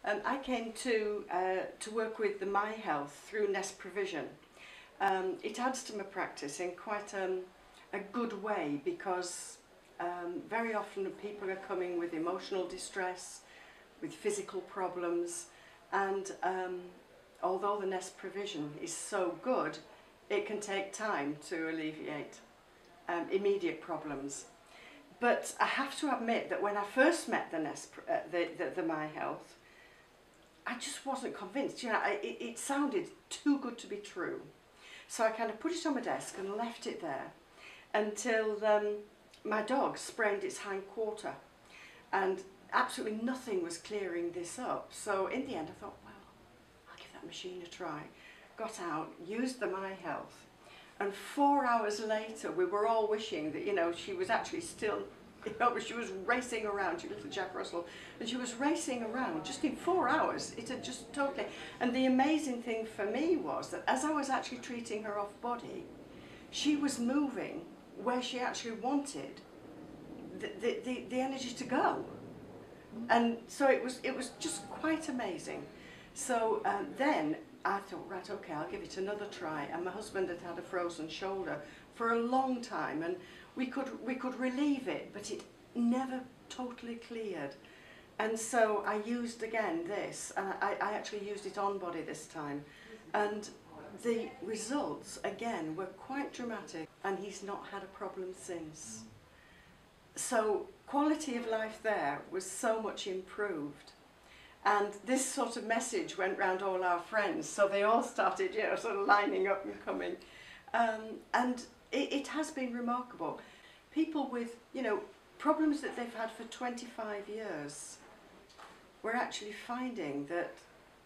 I came to work with the My Health through Nest Provision. It adds to my practice in quite a good way, because very often people are coming with emotional distress, with physical problems, and although the Nest Provision is so good, it can take time to alleviate immediate problems. But I have to admit that when I first met the My Health, I just wasn't convinced. You know, it sounded too good to be true. So I kind of put it on my desk and left it there until my dog sprained its hind quarter, and absolutely nothing was clearing this up. So in the end I thought, well, I'll give that machine a try. Got out, used the My Health, and 4 hours later we were all wishing that, you know, she was actually still, you know, she was racing around, she was little Jack Russell, and she was racing around just in 4 hours. It had just totally, and the amazing thing for me was that as I was actually treating her off body, she was moving where she actually wanted the energy to go. And so it was just quite amazing. So then I thought, right, okay, I'll give it another try. And my husband had had a frozen shoulder for a long time, and we could relieve it, but it never totally cleared. And so I used again this, and I actually used it on body this time, and the results again were quite dramatic, and he's not had a problem since. So quality of life there was so much improved. And this sort of message went round all our friends, so they all started, you know, sort of lining up and coming. And it has been remarkable. People with, you know, problems that they've had for 25 years were actually finding that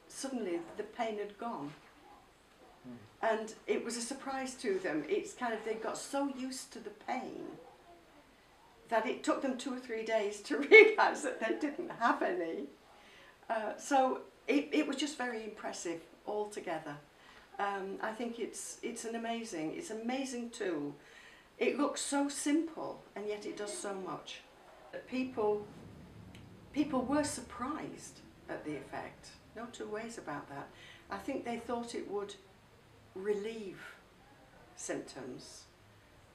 suddenly the pain had gone. And it was a surprise to them. It's kind of, they got so used to the pain that it took them 2 or 3 days to realise that they didn't have any. So it was just very impressive altogether. I think it's an amazing tool. It looks so simple, and yet it does so much. People were surprised at the effect. No two ways about that. I think they thought it would relieve symptoms,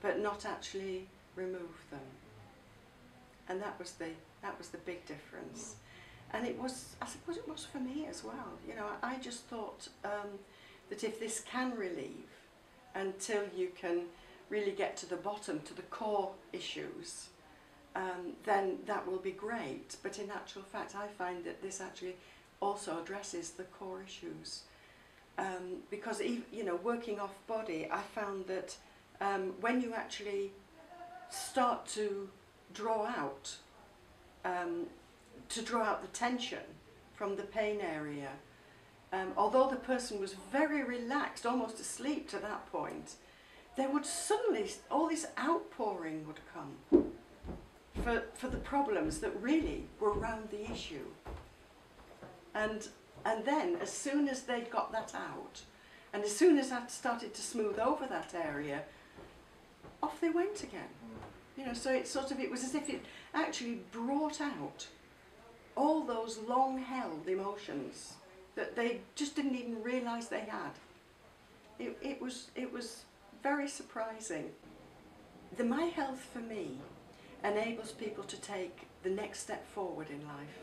but not actually remove them. And that was the big difference. And it was, I suppose it was for me as well. You know, I just thought that if this can relieve until you can really get to the bottom, to the core issues, then that will be great. But in actual fact, I find that this actually also addresses the core issues. Because, you know, working off body, I found that when you actually start to draw out the tension from the pain area, although the person was very relaxed, almost asleep to that point, there would suddenly, all this outpouring would come for the problems that really were around the issue. And then, as soon as they'd got that out, and as soon as I started to smooth over that area, off they went again. You know, so it was as if it actually brought out all those long-held emotions that they just didn't even realise they had. It was very surprising. The My Health for me enables people to take the next step forward in life.